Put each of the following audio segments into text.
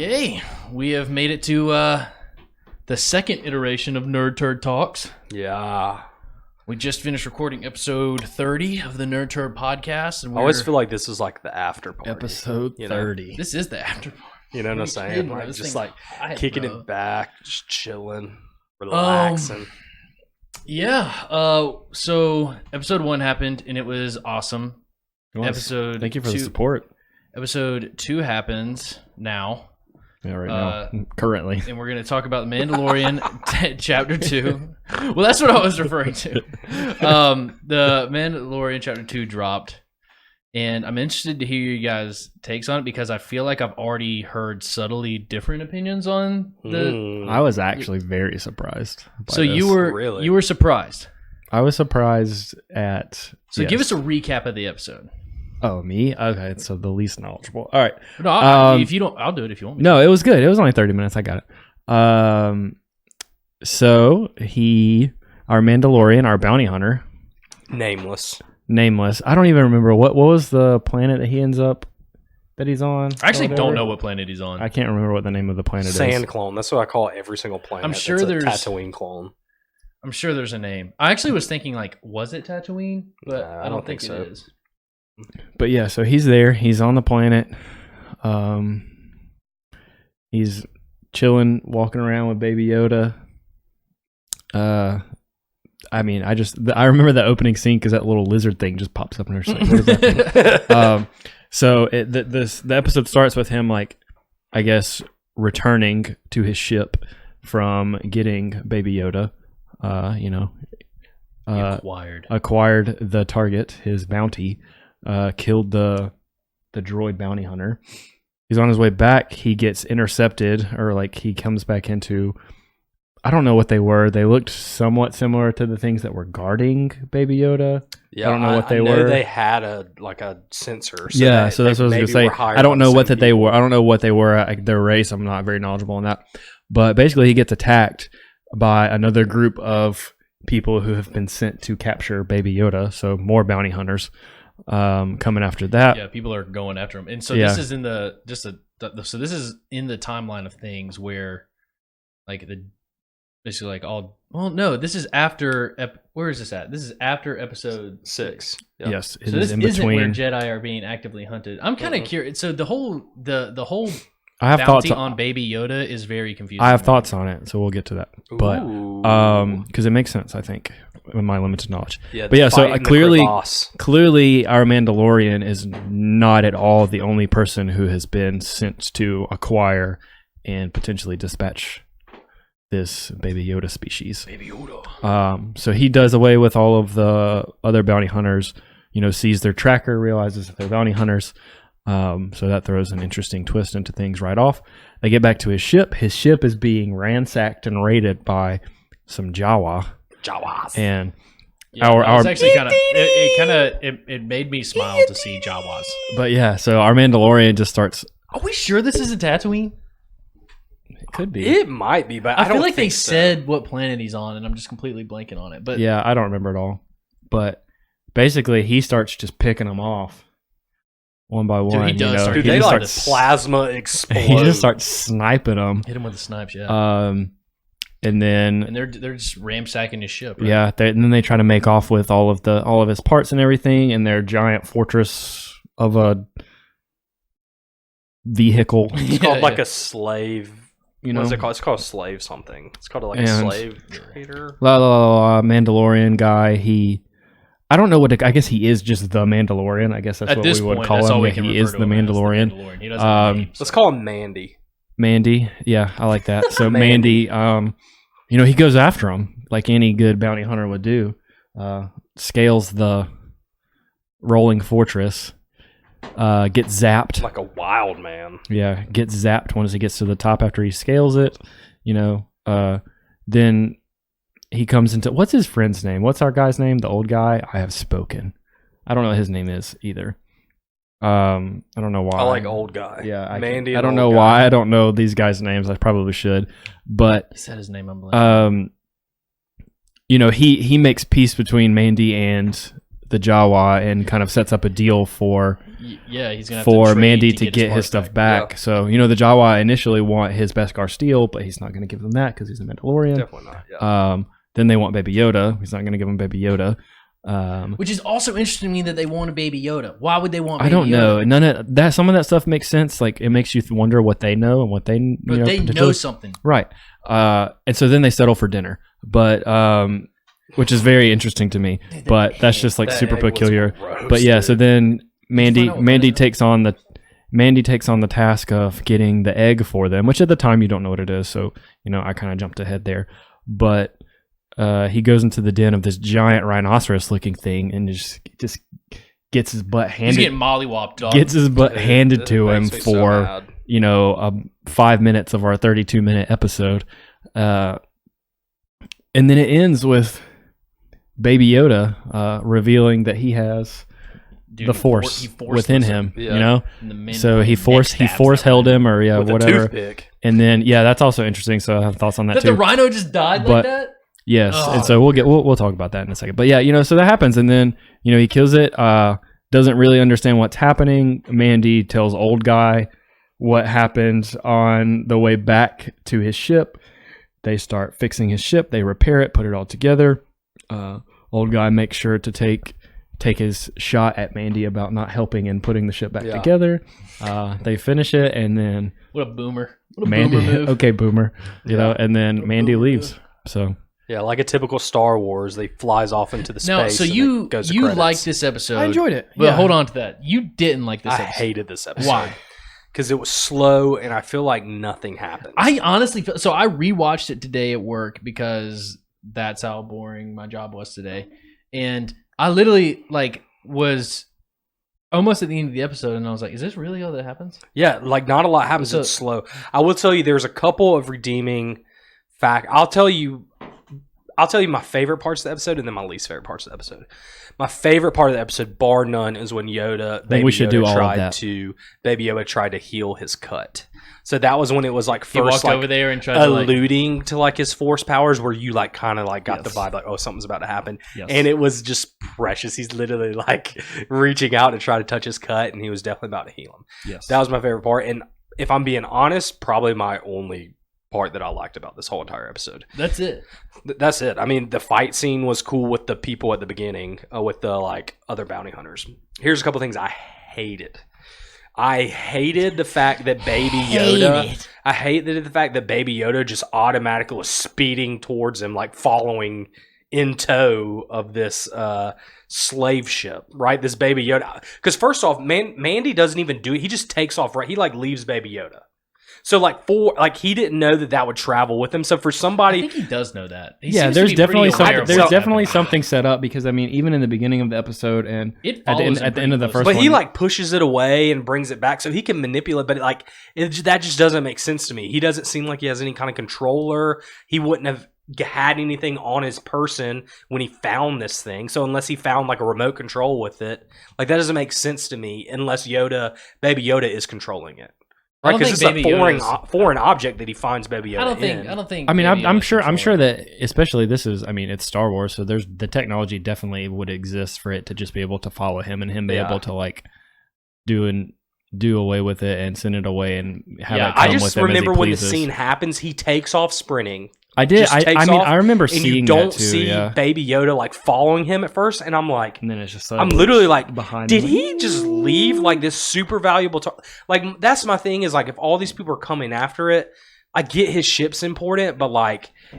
Okay, we have made it to the second iteration of NerdTurd Talks. Yeah. We just finished recording episode 30 of the NerdTurd podcast. And I always feel like this is like the after party. Episode 30. This is the after party. You know what I'm saying? Like, just like kicking it back, just chilling, relaxing. So episode 1 happened and it was awesome. Thank you for the support. Episode 2 happens now. Yeah, right now. Currently. And we're going to talk about Mandalorian Chapter 2. Well, that's what I was referring to. The Mandalorian Chapter 2 dropped. And I'm interested to hear you guys' takes on it because I feel like I've already heard subtly different opinions on the... I was actually very surprised. So you were surprised? I was surprised at... So give us a recap of the episode. Oh, me? Okay, so the least knowledgeable. All right. No, if you don't, I'll do it if you want me. No, it was good. It was only 30 minutes. I got it. So our Mandalorian, our bounty hunter. Nameless. I don't even remember what was the planet that he's on. I actually don't know what planet he's on. I can't remember what the name of the planet is. Sand clone. That's what I call every single planet. I'm sure there's a Tatooine clone. I'm sure there's a name. I actually was thinking like, was it Tatooine? But I don't think so. It is. But yeah, so he's there. He's on the planet. He's chilling, walking around with Baby Yoda. I remember that opening scene because that little lizard thing just pops up in her. Like, what is that? So the episode starts with him, like, I guess, returning to his ship from getting Baby Yoda. Acquired the target, his bounty. Killed the droid bounty hunter. He's on his way back. He gets intercepted, or like he comes back into. I don't know what they were. They looked somewhat similar to the things that were guarding Baby Yoda. Yeah, I don't know what they know were. They had a sensor. So so that's what I was gonna say. I don't know what they were. I don't know what they were. Their race. I'm not very knowledgeable on that. But basically, he gets attacked by another group of people who have been sent to capture Baby Yoda. So more bounty hunters. Coming after that, people are going after him, and so this is in the this is in the timeline of things where, like this is after. Where is this at? This is after episode 6. Yep. Yes, so this isn't where Jedi are being actively hunted. I'm kind of curious. So the whole I have bounty thoughts on Baby Yoda is very confusing. I have thoughts on it, so we'll get to that. But because it makes sense, I think, with my limited knowledge. Yeah, but yeah, so clearly our Mandalorian is not at all the only person who has been sent to acquire and potentially dispatch this Baby Yoda species. Baby Yoda. So he does away with all of the other bounty hunters. Sees their tracker, realizes that they're bounty hunters. So that throws an interesting twist into things right off. They get back to his ship. His ship is being ransacked and raided by some Jawas. And our actually it made me smile to see Jawas. But yeah, so our Mandalorian just starts. Are we sure this is a Tatooine? It could be. It might be, but I feel don't like think they said what planet he's on, and I'm just completely blanking on it. But yeah, I don't remember at all. But basically, he starts just picking them off. One by one. He does. They like plasma explode. He just starts sniping them. Hit him with the snipes, yeah. And they're just ramsacking his ship. Right? Yeah, and then they try to make off with all of his parts and everything in their giant fortress of a vehicle. It's called like a slave. What is it called? It's called slave something. It's called a slave trader. Mandalorian guy. I don't know I guess he is just the Mandalorian. I guess that's what we would call him. He is the Mandalorian. He doesn't have names. Let's call him Mandy. Mandy, yeah, I like that. So Mandy, he goes after him like any good bounty hunter would do. Scales the rolling fortress. Gets zapped like a wild man. Yeah, gets zapped once he gets to the top after he scales it. Then he comes into, what's his friend's name? What's our guy's name? The old guy? I have spoken. I don't know what his name is either. I don't know why. I like old guy. Yeah, Mandy. I don't know why. I don't know these guys' names. I probably should. But he said his name. I'm blanking. He makes peace between Mandy and the Jawa and kind of sets up a deal for he's gonna have for to trade Mandy to get his stuff back. Yeah. So the Jawa initially want his Beskar steel, but he's not going to give them that because he's a Mandalorian. Definitely not. Yeah. Then they want Baby Yoda. He's not going to give them Baby Yoda. Which is also interesting to me that they want a Baby Yoda. Why would they want Baby I don't know. Yoda? None of that. Some of that stuff makes sense. Like it makes you wonder what they know and what they But they know something. Right. And so then they settle for dinner. But which is very interesting to me. But that's just like super peculiar. Gross, but yeah, dude. so then Mandy is. takes on the task of getting the egg for them, which at the time you don't know what it is. So, I kind of jumped ahead there. But he goes into the den of this giant rhinoceros looking thing and just gets his butt handed. He's getting mollywopped, dog. Gets his butt handed It to him makes me so for mad. 5 minutes of our 32-minute episode, and then it ends with Baby Yoda revealing that he has the Force within him. Yeah. So he force held him or With whatever. a toothpick. And then that's also interesting. So I have thoughts on that That too. the rhino just died like that. Yes, Oh. and so we'll talk about that in a second. But so that happens, and then he kills it. Doesn't really understand what's happening. Mandy tells old guy what happened on the way back to his ship. They start fixing his ship. They repair it, put it all together. Old guy makes sure to take his shot at Mandy about not helping and putting the ship back together. They finish it, and then What a boomer! What a Mandy, boomer move. okay, boomer, and then Mandy leaves. So. Yeah, like a typical Star Wars, they flies off into the space. No, so and you it goes to you credits. liked this episode. I enjoyed it. But Yeah. hold on to that. You didn't like this I episode. hated this episode. Why? Because it was slow, and I feel like nothing happened. I honestly feel so. I rewatched it today at work because that's how boring my job was today, and I literally was almost at the end of the episode, and I was like, "Is this really all that happens?" Yeah, not a lot happens. So- It's slow. I will tell you, there's a couple of redeeming fact. I'll tell you my favorite parts of the episode, and then my least favorite parts of the episode. My favorite part of the episode, bar none, is when Baby Yoda tried to heal his cut. So that was when it was He first walked over there and tried to alluding to his Force powers, where you kind of got the Yes. vibe oh, something's about to happen. Yes. And it was just precious. He's literally reaching out to try to touch his cut, and he was definitely about to heal him. Yes, That was my favorite part, and if I'm being honest, probably my only part that I liked about this whole entire episode. that's it. That's it. I mean, the fight scene was cool with the people at the beginning, with the other bounty hunters. Here's a couple things I hated. I hated the fact that Baby Yoda. I hated the fact that Baby Yoda just automatically was speeding towards him, following in tow of this slave ship, right? This Baby Yoda. Because first off, Mandy doesn't even do it. He just takes off, right? He leaves Baby Yoda. So he didn't know that would travel with him. So for I somebody, think he does know that. He Yeah, seems to there's be definitely pretty aware of there's what's definitely happening. something set up because even in the beginning of the episode and It at the follows him end of the pretty first but one, he pushes it away and brings it back, so he can manipulate. But that just doesn't make sense to me. He doesn't seem like he has any kind of controller. He wouldn't have had anything on his person when he found this thing. So unless he found a remote control with it, that doesn't make sense to me. Unless Baby Yoda is controlling it. I Right, don't because it's think a Baby foreign object that he finds Baby Yoda I don't think. I mean, Baby I'm Yoda's sure controlling that especially this is it's Star Wars, so there's the technology definitely would exist for it to just be able to follow him and him be able to do away with it and send it away and have it come I just with him remember as he when the pleases. scene happens, he takes off sprinting. I did. just takes off, I remember and seeing you don't that too. see Yeah. Baby Yoda following him at first, and I'm like, And then it's just I'm literally behind. did him. he just leave this super valuable? That's my thing is if all these people are coming after it, I get his ship's important, but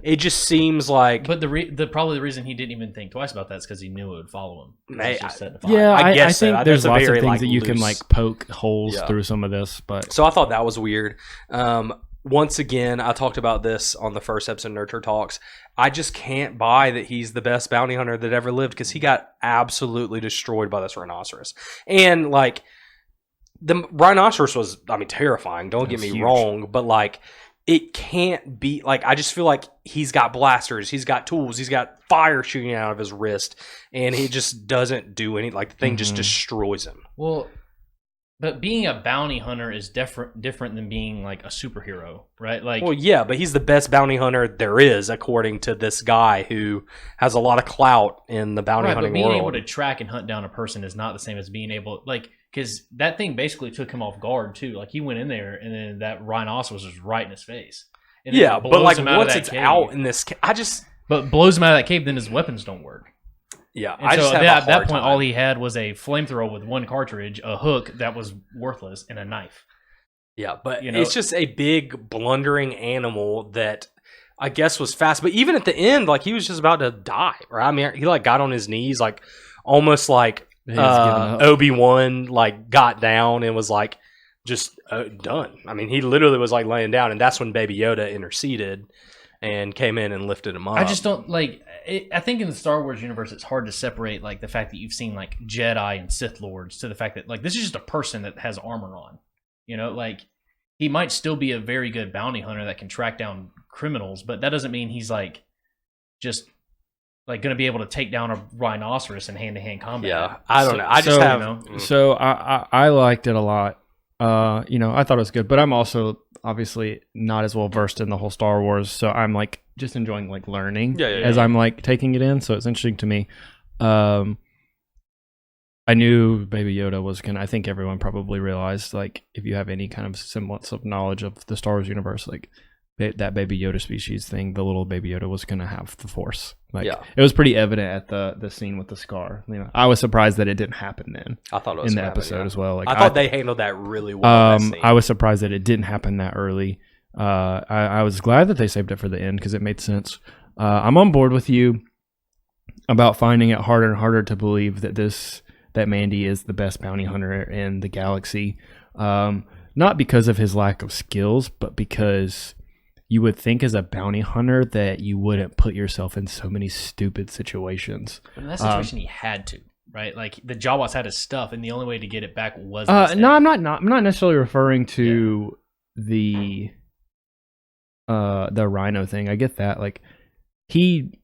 it just seems like. But probably the reason he didn't even think twice about that is because he knew it would follow him. Hey, It's just set to follow. Yeah, I guess I so. think That's there's a lots of very, things that you can loose- poke holes Yeah. through some of this, but So I thought that was weird. Once again, I talked about this on the first episode of NerdTurd Talks. I just can't buy that he's the best bounty hunter that ever lived because he got absolutely destroyed by this rhinoceros. And the rhinoceros was, terrifying. Don't get me huge. wrong, but it can't be I just feel like he's got blasters, he's got tools, he's got fire shooting out of his wrist, and he just doesn't do any. The thing just destroys him. Well, But being a bounty hunter is different than being like a superhero, right? Like, well, yeah, but he's the best bounty hunter there is, according to this guy who has a lot of clout in the bounty hunting but being world. able to track and hunt down a person is not the same as being able, like, because that thing basically took him off guard too. Like he went in there, and then that rhinoceros was right in his face. And then Yeah, it but blows like him out of once that it's cave. out in this, But blows him out of that cave, then his weapons don't work. yeah, And I so just have at a that hard point, time. all he had was a flamethrower with one cartridge, a hook that was worthless, and a knife. Yeah, but You know- it's just a big blundering animal that I guess was fast. But even at the end, like he was just about to die, right? I mean, he like got on his knees, like almost like He was giving up. Obi-Wan, like got down and was like just done. I mean, he literally was like laying down, and that's when Baby Yoda interceded and came in and lifted him up. I just don't like. I think in the Star Wars universe, it's hard to separate like the fact that you've seen like Jedi and Sith Lords to the fact that like this is just a person that has armor on. You know, like he might still be a very good bounty hunter that can track down criminals, but that doesn't mean he's like just like going to be able to take down a rhinoceros in hand-to-hand combat. Yeah, I don't know. I just so, have. you know, So I liked it a lot. You know, I thought it was good, but I'm also obviously not as well versed in the whole Star Wars, so I'm like just enjoying like learning as I'm like taking it in. So it's interesting to me. I knew Baby Yoda was gonna. I think everyone probably realized, like, if you have any kind of semblance of knowledge of the Star Wars universe, like that Baby Yoda species thing, the little Baby Yoda was gonna have the Force. Like, Yeah. it was pretty evident at the scene with the scar. You know, I was surprised that it didn't happen then I thought it was in the gonna happen, episode yeah. as well. Like, I thought they handled that really well. In that scene. I was surprised that it didn't happen that early. I was glad that they saved it for the end because it made sense. I'm on board with you about finding it harder and harder to believe that Mandy is the best bounty hunter in the galaxy. Not because of his lack of skills, but because you would think as a bounty hunter that you wouldn't put yourself in so many stupid situations. in that situation, he had to, right? Like the Jawas had his stuff, and the only way to get it back was No, this I'm thing. not necessarily referring to the rhino thing. I get that. Like, he,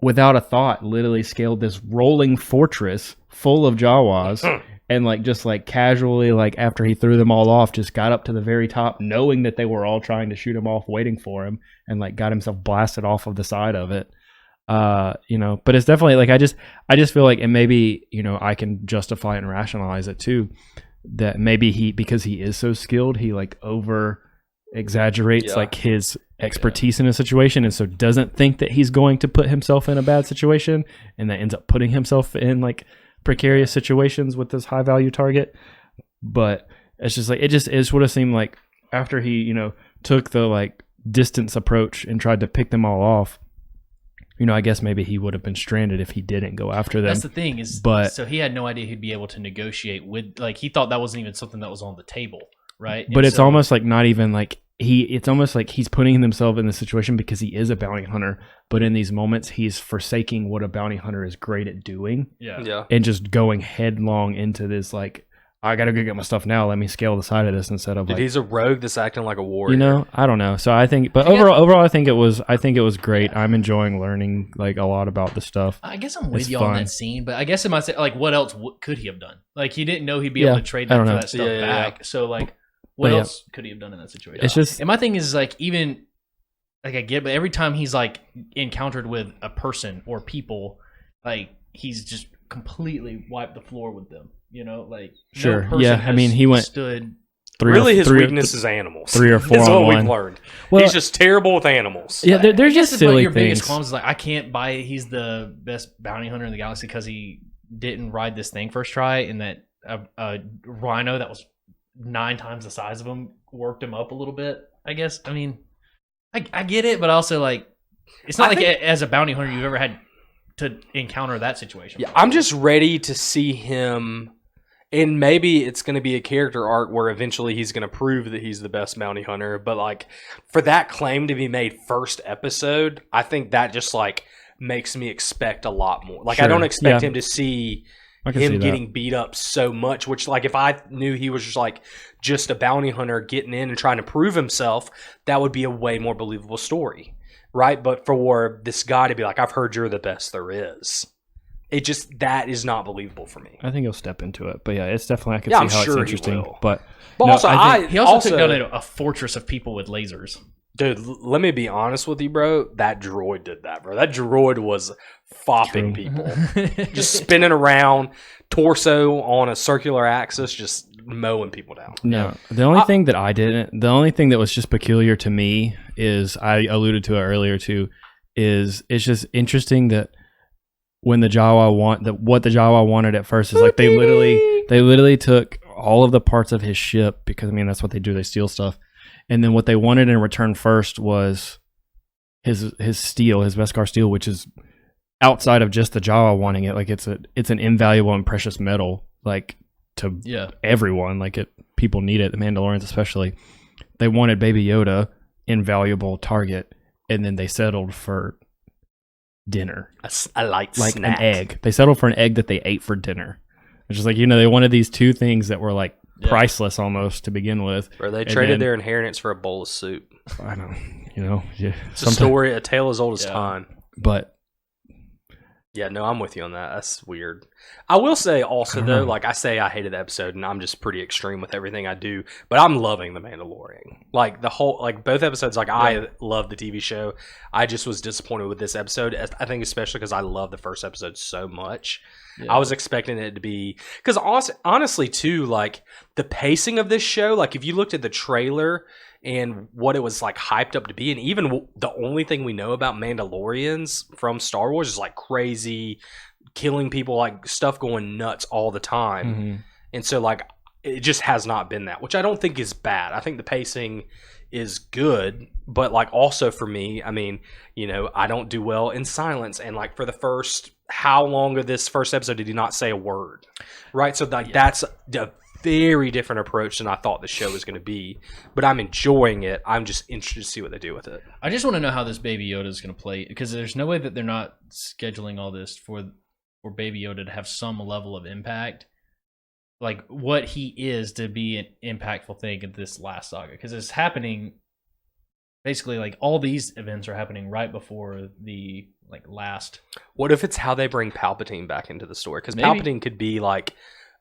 without a thought, literally scaled this rolling fortress full of Jawas and like just like casually, like after he threw them all off, just got up to the very top, knowing that they were all trying to shoot him off, waiting for him, and like got himself blasted off of the side of it. You know, but it's definitely like I just feel like, and maybe, you know, I can justify and rationalize it too, that maybe because he is so skilled, he like over exaggerates Yeah. like his expertise in a situation, and so doesn't think that he's going to put himself in a bad situation, and that ends up putting himself in like precarious situations with this high value target. But it's just like it just would have seemed like after he, you know, took the like distance approach and tried to pick them all off, you know, I guess maybe he would have been stranded if he didn't go after them. That's the thing is, But- so he had no idea he'd be able to negotiate with, like, he thought that wasn't even something that was on the table, right? But And it's so- almost like not even like it's almost like he's putting himself in the situation because he is a bounty hunter, but in these moments he's forsaking what a bounty hunter is great at doing Yeah. and just going headlong into this like, I gotta go get my stuff now, let me scale the side of this, instead of Dude, like, he's a rogue that's acting like a warrior. you know, I don't know. So I think, but overall I think it was great. I'm enjoying learning like a lot about the stuff. I guess I'm with It's you on fun. that scene, but I guess it might say, like, what else could he have done? Like, he didn't know he'd be Yeah, able to trade I them don't for know. that stuff Yeah, yeah, back. So, like, what But yeah. else could he have done in that situation? It's just And my thing is, like, even, like, I get, but every time he's, like, encountered with a person or people, like, he's just completely wiped the floor with them, you know? Like, Sure. no person Yeah, I has mean, he went stood. Really, his three weakness is animals. 3 or 4 That's on what we've one. learned. Well, He's just terrible with animals. yeah, they're I guess just it's silly like your things. biggest qualms is like, I can't buy it. He's the best bounty hunter in the galaxy because he didn't ride this thing first try, and that a rhino that was 9 times the size of him worked him up a little bit. I guess. I mean, I get it, but also like, it's not I like think- as a bounty hunter you've ever had to encounter that situation. Yeah, I'm just ready to see him, and maybe it's going to be a character arc where eventually he's going to prove that he's the best bounty hunter. But like, for that claim to be made first episode, I think that just like makes me expect a lot more. Like, I Sure, don't expect yeah. him to see I can see him that. getting beat up so much. Which, like, if I knew he was just a bounty hunter getting in and trying to prove himself, that would be a way more believable story, right? But for this guy to be like, I've heard you're the best there is, that is not believable for me. I think he'll step into it, but yeah, it's definitely I can Yeah, see I'm how sure it's he interesting. will. But But no, also, He also took down a fortress of people with lasers. Dude, let me be honest with you, bro. That droid did that, bro. That droid was fopping people. Just spinning around, torso on a circular axis, just mowing people down. No, the only thing that was just peculiar to me is, I alluded to it earlier too, is it's just interesting that when what the Jawa wanted at first is like they literally took all of the parts of his ship, because I mean that's what they do, they steal stuff. And then what they wanted in return first was his steel, his Beskar steel, which is outside of just the Jawa wanting it. Like it's an invaluable and precious metal, like to everyone. Like people need it, the Mandalorians especially. They wanted Baby Yoda, invaluable target, and then they settled for dinner. A light like snack. an egg. They settled for an egg that they ate for dinner. It's just like, they wanted these two things that were like priceless almost to begin with. Or they traded their inheritance for a bowl of soup. I don't, It's a story, a tale as old as time. But yeah, no, I'm with you on that. That's weird. I will say also though, like I say, I hated the episode, and I'm just pretty extreme with everything I do. But I'm loving the Mandalorian. Like both episodes. Like I love the TV show. I just was disappointed with this episode. I think especially because I love the first episode so much. Yeah. I was expecting it to be, because honestly too, like the pacing of this show. Like if you looked at the trailer and what it was like hyped up to be, and even the only thing we know about Mandalorians from Star Wars is like crazy, killing people, like stuff going nuts all the time. Mm-hmm. And so like it just has not been that, which I don't think is bad. I think the pacing is good, but like also for me, I mean, I don't do well in silence, and like for the first, how long of this first episode did he not say a word, right? So like that's a very different approach than I thought the show was going to be, but I'm enjoying it. I'm just interested to see what they do with it. I just want to know how this Baby Yoda is going to play, because there's no way that they're not scheduling all this for Baby Yoda to have some level of impact, like what he is to be an impactful thing in this last saga, because it's happening basically, like all these events are happening right before the last. What if it's how they bring Palpatine back into the story? Because Palpatine could be like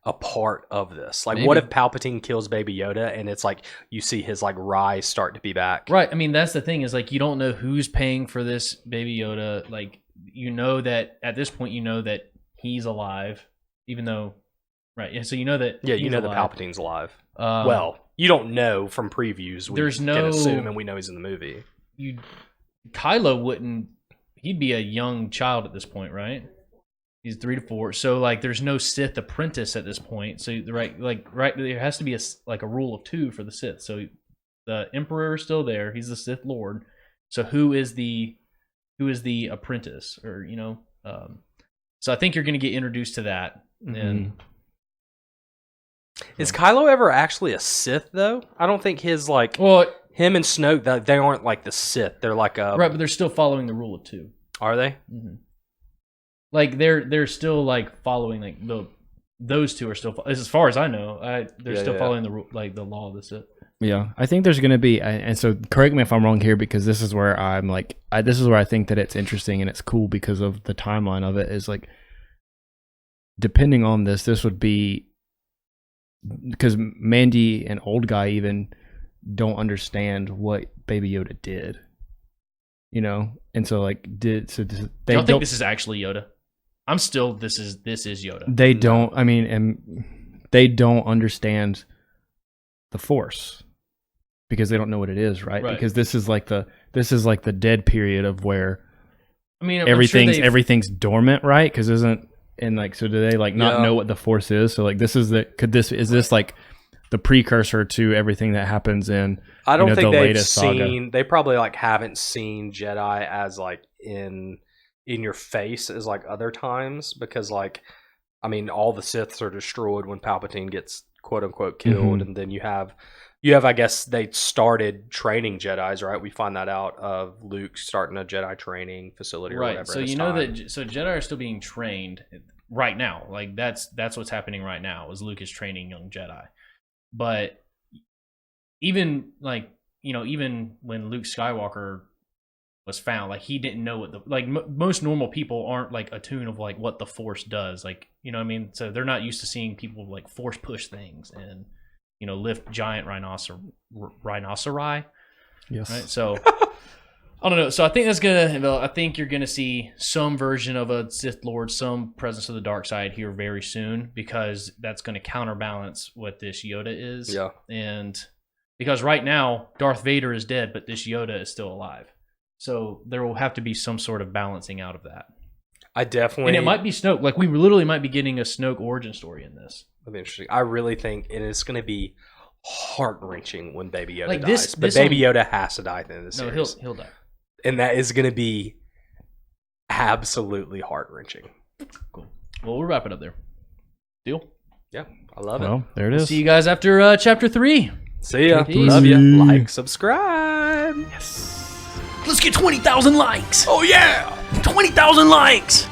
a part of this. Like, what if Palpatine kills Baby Yoda and it's like you see his like rise start to be back? Right. I mean, that's the thing, is like you don't know who's paying for this Baby Yoda. Like, that at this point that he's alive, even though, right? So that that Palpatine's alive. Well, you don't know from previews. We can assume, and we know he's in the movie. Kylo wouldn't. He'd be a young child at this point, right? He's 3 to 4, so like there's no Sith apprentice at this point. So right, there has to be a rule of 2 for the Sith. So the Emperor is still there; he's the Sith Lord. So who is the apprentice, or So I think you're going to get introduced to that. Mm-hmm. And is Kylo ever actually a Sith though? I don't think his him and Snoke, they aren't like the Sith. They're like a right, but they're still following the rule of 2. Are they? Mm-hmm. Like they're still like following those two are still, as far as I know, they're still following the rule, like the law of the Sith. Yeah, I think there's going to be, and so correct me if I'm wrong here, because this is where this is where I think that it's interesting and it's cool because of the timeline of it. Is like, depending on this would be, because Mandy and Old Guy even don't understand what Baby Yoda did, and so like they don't think this is actually Yoda. I'm still this is Yoda. They don't. I mean, and they don't understand the Force because they don't know what it is, right? Because this is like the dead period of where, I mean, everything's dormant, right? Because so do they not know what the Force is? So like is this like the precursor to everything that happens in I don't think the they've latest seen saga. They probably haven't seen Jedi as in your face as other times, because I mean all the Siths are destroyed when Palpatine gets quote unquote killed, and then you have I guess they started training Jedis, right? We find that out of Luke starting a Jedi training facility or whatever. So Jedi are still being trained right now. Like that's what's happening right now, is Luke is training young Jedi. But even even when Luke Skywalker was found. Like he didn't know what most normal people aren't like attuned of like what the Force does. Like, you know what I mean? So they're not used to seeing people like Force push things and, you know, lift giant rhinoceri. Yes. Right. So I don't know. So I think I think you're gonna see some version of a Sith Lord, some presence of the dark side here very soon, because that's gonna counterbalance what this Yoda is. Yeah. And because right now Darth Vader is dead, but this Yoda is still alive. So there will have to be some sort of balancing out of that. I definitely, And it might be Snoke. Like we literally might be getting a Snoke origin story in this. that'd be interesting. I really think it's going to be heart wrenching when Baby Yoda Like dies. this But Baby Yoda has to die at the end of the No, series. he'll die. And that is going to be absolutely heart wrenching. Cool. Well, we'll wrap it up there. Deal? Yeah, I love it. Well, there it is. See you guys after chapter 3. See ya. Peace. Love you. Like, subscribe. Yes. Let's get 20,000 likes. Oh yeah. 20,000 likes.